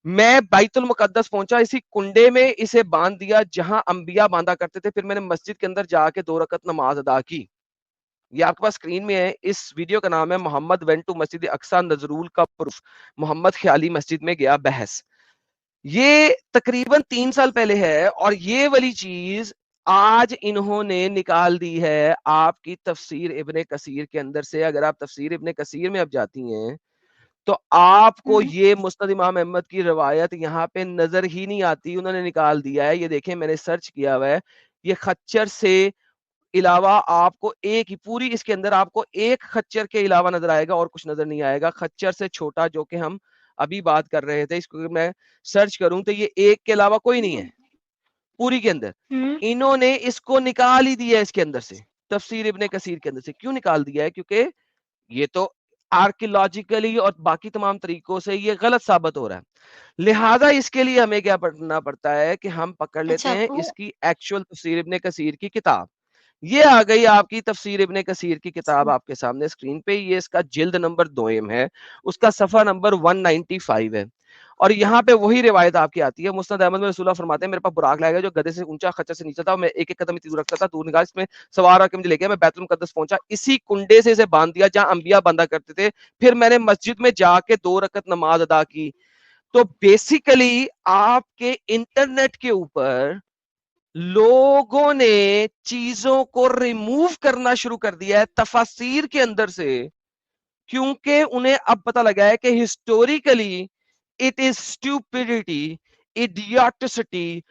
B: मैं बैतुल मुकद्दस पहुंचा, इसी कुंडे में इसे बांध दिया जहां अंबिया बांधा करते थे, फिर मैंने मस्जिद के अंदर जाके 2 रकत नमाज अदा की। ये आपके पास स्क्रीन में है। इस वीडियो का नाम है मोहम्मद वेंट टू मस्जिद अक्सा नजरूल का प्रूफ, मोहम्मद ख्याली मस्जिद में गया बहस। ये तकरीबन 3 साल पहले है और ये वाली चीज आज इन्होंने निकाल दी है आपकी तफसीर इब्ने कसीर के अंदर से। अगर आप तफसीर इब्ने कसीर में अब जाती हैं तो आपको ये मुस्नद इमाम अहमद की रवायत यहाँ पे नजर ही नहीं आती, उन्होंने निकाल दिया है। ये देखें, मैंने सर्च किया हुआ है। ये खच्चर से इलावा आपको एक ही पूरी इसके अंदर आपको एक खच्चर के अलावा नजर आएगा और कुछ नजर नहीं आएगा। खच्चर से छोटा जो कि हम अभी बात कर रहे थे, इसको मैं सर्च करूं तो ये एक के अलावा कोई नहीं है पूरी के अंदर। इन्होंने इसको निकाल ही दिया है इसके अंदर से, तफसीर इब्ने कसीर के अंदर से। क्यों निकाल दिया है? क्योंकि ये तो आर्कियोलॉजिकली और बाकी तमाम तरीकों से ये गलत साबित हो रहा है। लिहाजा इसके लिए हमें क्या पढ़ना पड़ता है कि हम पकड़ लेते हैं इसकी एक्चुअल तफसीर इब्ने कसीर की किताब। ये आ गई आपकी तफसीर इब्ने कसीर की किताब आपके सामने स्क्रीन पे। ये इसका जिल्द नंबर 2 है, उसका सफा नंबर 195 है और यहाँ पे वही रिवायत आपकी आती है। मुस्नद अहमद में रसूलुल्लाह फरमाते हैं मेरे पास बुराक लाया जो गधे से ऊंचा खच्चर से नीचा था, मैं एक एक कदम इतनी दूर रखता था, दूर निगाह इसमें सवार आके मुझे ले गया, मैं बैतुल मुकद्दस पहुंचा, इसी कुंडे से इसे बांध दिया जहां अंबिया बांधा करते थे, फिर मैंने मस्जिद में जाके 2 रकत नमाज अदा की। तो बेसिकली आपके इंटरनेट के ऊपर लोगों ने चीजों को रिमूव करना शुरू कर दिया है तफासीर के अंदर से, क्योंकि उन्हें अब पता लगा है कि historically it is stupidity, idioticity,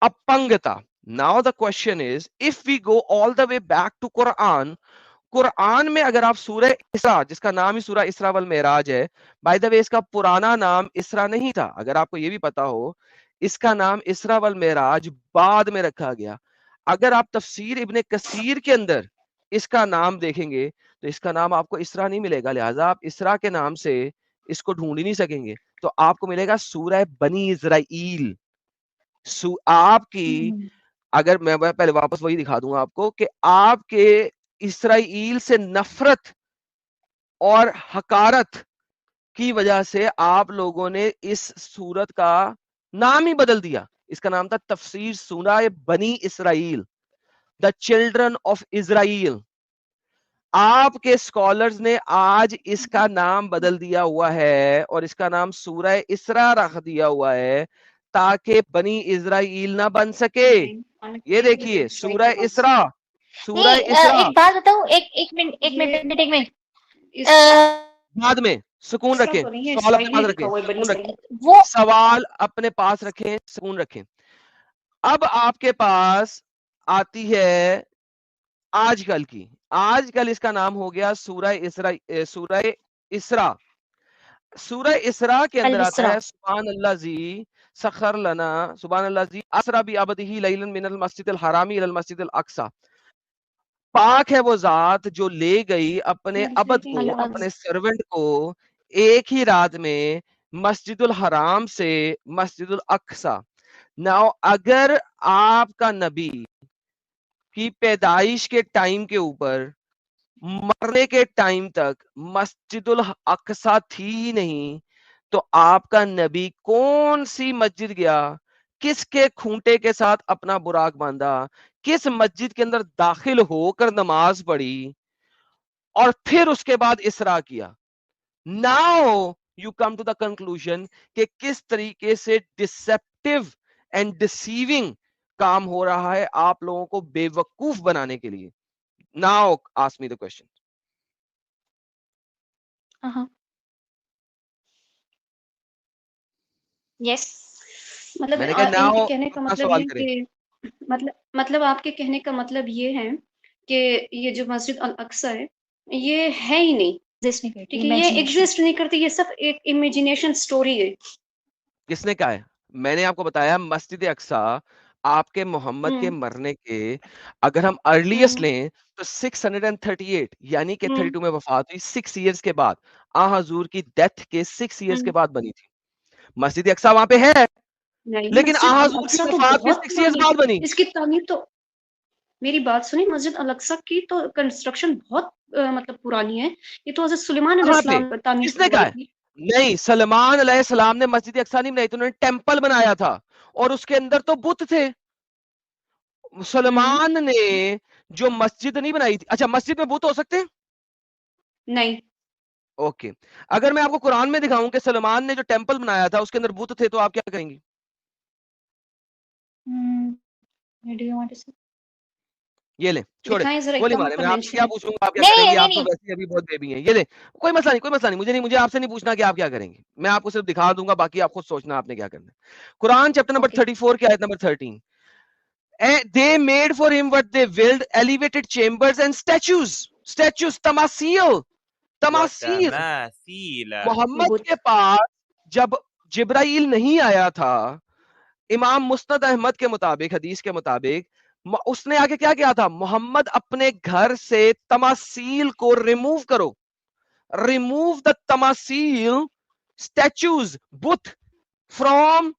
B: अपंगता। Now the question is, if we go all the way back to Quran, कुरान में अगर आप सूरह इसरा, जिसका नाम ही सूरह इसरा वल मेराज है, बाय द वे इसका पुराना नाम इसरा नहीं था, अगर आपको ये भी पता हो, इसका नाम इसरा वल मेराज बाद में रखा गया। अगर आप तफसीर इब्ने कसीर के अंदर इसका नाम देखेंगे तो इसका नाम आपको इसरा नहीं मिलेगा, लिहाजा आप इसरा के नाम से इसको ढूंढ ही नहीं सकेंगे। तो आपको मिलेगा सूरह बनी इजराइल। आपकी, अगर मैं पहले वापस वही दिखा दूंगा आपको कि आपके इसराइल से नफरत और हकारत की वजह से आप लोगों ने इस सूरत का नाम ही बदल दिया। इसका नाम था तफसीर सूरह बनी Israel, the children of Israel. आपके स्कॉलर्स ने आज इसका नाम बदल दिया हुआ है और इसका नाम सूरह इसरा रख दिया हुआ है ताकि बनी इजराइल ना बन सके। ये देखिए सूरह इसरा, सूरह इसरा।
F: एक बात बताऊं, एक मिनट
B: बाद में सुकून रखें, सवाल अपने पास रखें, सुकून रखें, सवाल अपने पास रखें, सुकून रखें। अब आपके पास आती है आजकल की, आजकल इसका नाम हो गया सूरह इसरा। सूरह इसरा, सूरह इसरा के अंदर आता है सुभान अल्लाह जी सखर लना, सुभान अल्लाह जी असरा बि अबदिही लैलन मिनल मस्जिदिल हरामी इलल मस्जिदिल अक्सा। पाक है वो जात जो ले गई अपने अबद को, अपने सर्वेंट को एक ही रात में मस्जिदुल हराम से मस्जिदुल अक्सा। नाउ अगर आपका नबी की पैदाइश के टाइम के ऊपर मरने के टाइम तक मस्जिदुल अक्सा थी ही नहीं, तो आपका नबी कौन सी मस्जिद गया, किसके खूंटे के साथ अपना बुराक बांधा, किस मस्जिद के अंदर दाखिल होकर नमाज पढ़ी और फिर उसके बाद इसरा किया। Now you come to the conclusion कि किस तरीके से डिसेप्टिव एंड डिसीविंग काम हो रहा है आप लोगों को बेवकूफ बनाने के लिए। Now ask me the question.
F: Yes, मतलब
B: मैंने कहा नाउ
F: कहने का
B: अपना
F: मतलब
B: सवाल
F: ये
B: करें।
F: कि
G: मतलब आपके कहने का मतलब ये है कि ये जो मस्जिद अल अक्सा है ये है ही नहीं,
F: एग्जिस्ट नहीं करती,
G: ठीक है, ये
F: इमेजिनेशन।
G: एग्जिस्ट नहीं करती, ये सब एक इमेजिनेशन स्टोरी है।
B: किसने कहा है? मैंने आपको बताया मस्जिद अक्सा आपके मोहम्मद के
G: हम्म
B: मरने के अगर हम अर्लीस्ट
G: हम्म
B: लें तो 638 यानी कि
G: हम्म
B: 32 में वफात हुई, 6 इयर्स के बाद, आ हजूर की डेथ के 6 इयर्स के
G: हम्म
B: बाद बनी थी। मस्जिद अक्सा वहां पे है,
G: नहीं,
B: लेकिन आ
G: मस्जिद अल
B: हजूर की
G: अक्सा तो
B: वफात के
G: बहुत
B: 6 इयर्स
G: पुरानी है।
B: बाद बनी।
G: इसकी तामीर तो, मेरी बात सुनिए, मस्जिद अल अक्सा की तो कंस्ट्रक्शन बहुत मतलब पुरानी है। ये तो हज़रत सुलेमान
B: कहाँ पे?
G: अलैहिस्सलाम तामीर
B: किसने कहा
G: करवाई
B: है?
G: थी।
B: नहीं, सलमान अलैहिस्सलाम ने मस्जिद अक्सा नहीं बनाई थी, उन्होंने टेंपल बनाया था और उसके अंदर तो बुत थे।
G: हम्म
B: सलमान ने जो मस्जिद नहीं बनाई थी, अच्छा मस्जिद में बुत हो सकते हैं?
G: नहीं,
B: ओके। अगर मैं आपको कुरान में दिखाऊं कि सलमान ने जो टेंपल बनाया था उसके अंदर बुत थे, तो आप क्या कहेंगी?
F: डू यू वांट टू से?
B: ये ले, छोड़े,
G: दिखाएं जरा, एक
B: गोली
G: कहाँ
B: मारे।
G: पर
B: मैं आपसे
G: मेंशन
B: क्या
G: है।
B: पूछूंगा, आप क्या
F: नहीं
B: करेंगी?
F: नहीं
B: आप तो
F: नहीं,
B: वैसे ही अभी बहुत बेबी हैं। ये ले, कोई मसला नहीं, कोई मसला नहीं, मुझे आपसे नहीं पूछना कि आप क्या करेंगे। मैं आपको सिर्फ दिखा दूंगा, बाकी आप खुद सोचना आपने क्या करना है। कुरान चैप्टर नंबर
G: ओके
B: 34 की आयत number 13, they made for him what they willed, elevated chambers and statues, tamasil, तमासील।
H: वतमासीला।
B: मोहम्मद
G: बुत
B: के पास जब जिब्राइल नहीं आया था, इमाम मुस्नद अहमद के मुताबिक, हदीस के मुताबिक, उसने आगे क्या किया था? मोहम्मद अपने घर से तमासील को रिमूव करो, रिमूव द तमासील, स्टैचूज, बुत फ्रॉम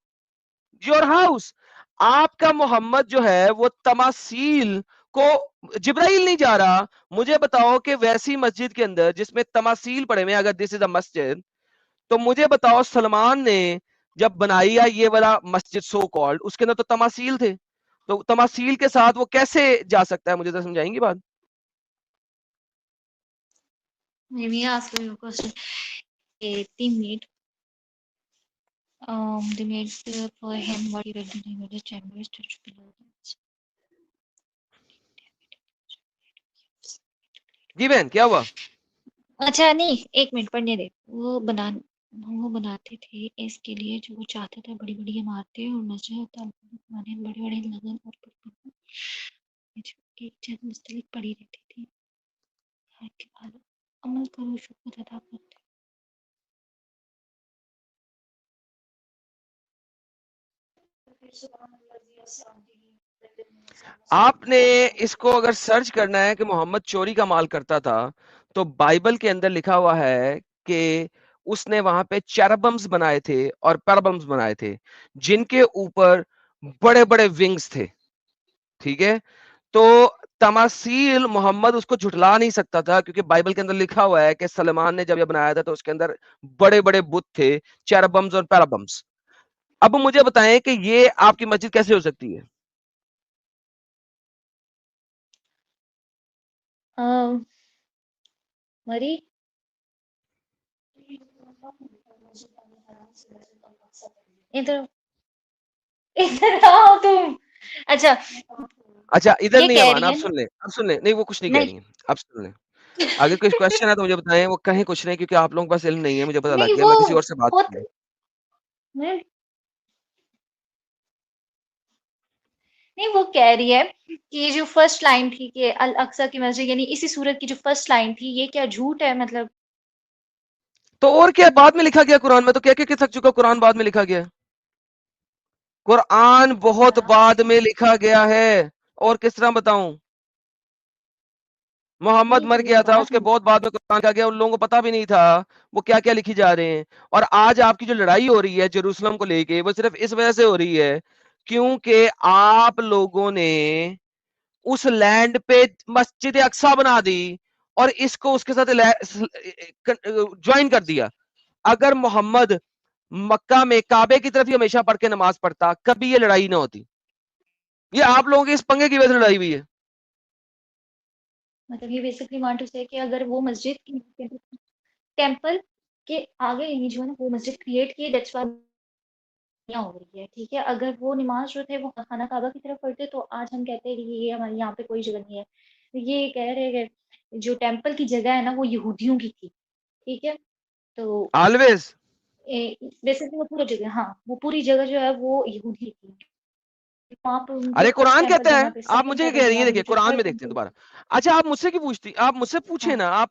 B: योर हाउस। आपका मोहम्मद जो है वो तमासील को, जिब्राइल नहीं जा रहा, मुझे बताओ कि वैसी मस्जिद के अंदर जिसमें तमासील पड़े हुए, अगर दिस इज अ मस्जिद, तो मुझे बताओ सलमान ने जब बनाई है ये वाला मस्जिद सो कॉल्ड, उसके अंदर तो तमासील थे, तो तमासील के साथ वो कैसे जा सकता है? मुझे तो समझाएंगी बात।
F: let me ask you a question. They made for him what he read in the chambers to below.
B: जी बहन, क्या हुआ?
F: अच्छा नहीं, एक मिनट पढ़ने दे। वो बनाते थे इसके लिए जो वो चाहते थे, बड़ी बड़ी इमारतें और मस्जिद बने, बड़े बड़े लगन और एक चीज मुस्तलिक पड़ी रहती थी। के बाद अमल करो, शुक्र अदा करते।
B: आपने इसको अगर सर्च करना है कि मोहम्मद चोरी का माल करता था, तो बाइबल के अंदर लिखा हुआ है कि उसने वहां पे चेरबम्स बनाए थे और पैराबम्स बनाए थे, जिनके ऊपर बड़े बड़े विंग्स थे। ठीक है, तो तमासील मोहम्मद उसको झुठला नहीं सकता था, क्योंकि बाइबल के अंदर लिखा हुआ है कि सलमान ने जब ये बनाया था तो उसके अंदर बड़े बड़े बुत थे, चेरबम्स और पैराबम्स। अब मुझे बताएं कि ये आपकी मस्जिद कैसे हो सकती है?
F: मरी इधर इधर आओ तुम। अच्छा,
B: अच्छा, इधर
F: ये
B: नहीं है
F: कह
B: मान,
F: रही
B: आप
F: है
B: सुन लें, अब सुन लें। नहीं, वो कुछ नहीं कह
F: नहीं
B: रही है, आप सुन लें। अगर कोई क्वेश्चन है तो मुझे बताएं, वो कहें कुछ नहीं, क्योंकि आप लोगों के पास इल्म नहीं है, मुझे पता लग
F: नहीं
B: गया।
F: वो
B: मैं किसी और से बात
F: खुद
B: करूँ।
F: नहीं नहीं, वो कह रही है कि ये जो फर्स्ट लाइन थी कि अल अक्सा की मस्जिद, यानी इसी सूरत की जो फर्स्ट लाइन थी, ये क्या झूठ है? मतलब
B: तो और क्या बाद में लिखा गया कुरान में? तो क्या क्या थक चुका, कुरान बाद में लिखा गया है। कुरान बहुत बाद में लिखा गया है, और किस तरह बताऊं? मोहम्मद
F: नहीं
B: मर
F: वो
B: गया था,
F: बात
B: उसके बहुत बाद में कुरान लिखा गया, उन लोगों को पता भी नहीं था वो क्या क्या लिखी जा रहे हैं। और आज आपकी जो लड़ाई हो रही है जेरूसलम को लेके, वो सिर्फ इस वजह से हो रही है क्योंकि आप लोगों ने उस लैंड पे मस्जिद अक्सा बना दी और इसको उसके साथ ज्वाइन कर दिया। अगर मोहम्मद मक्का में काबे की तरफ ही हमेशा पढ़ के नमाज पढ़ता, कभी ये लड़ाई ना होती। ये आप लोगों के इस पंगे की वजह से लड़ाई हुई है।
F: मतलब ये बेसिकली वांट टू से कि अगर वो मस्जिद की टेंपल के आगे यानी जो है ना वो मस्जिद क्रिएट की, दैट्स व्हाई यहाँ हो रही है। ठीक है, अगर वो नमाज जो थे वो खाना काबा की तरफ पढ़ते तो आज हम कहते हैं कि ये हमारे यहाँ पे कोई जगह नहीं है। ये कह रहे हैं कि जो टेंपल की जगह है ना वो यहूदियों की थी। ठीक है, तो
B: ऑलवेज।
F: बेसिकली वो पूरी जगह, हाँ वो पूरी जगह जो है वो यहूदी की। वहाँ पे उनके
B: अरे
F: ऊपर
B: कुरान
F: स्टैम्पर
B: कहता है,
F: जमा पे
B: आप
F: सेकंड
B: मुझे
F: टेबल
B: कह रही हैं,
F: इमाम
B: देखिए
F: जो
B: कुरान
F: है
B: में देखते हैं
F: उनको
B: दोबारा। अच्छा आप मुझसे क्यों पूछती, आप मुझसे पूछे
F: हाँ
B: ना, आप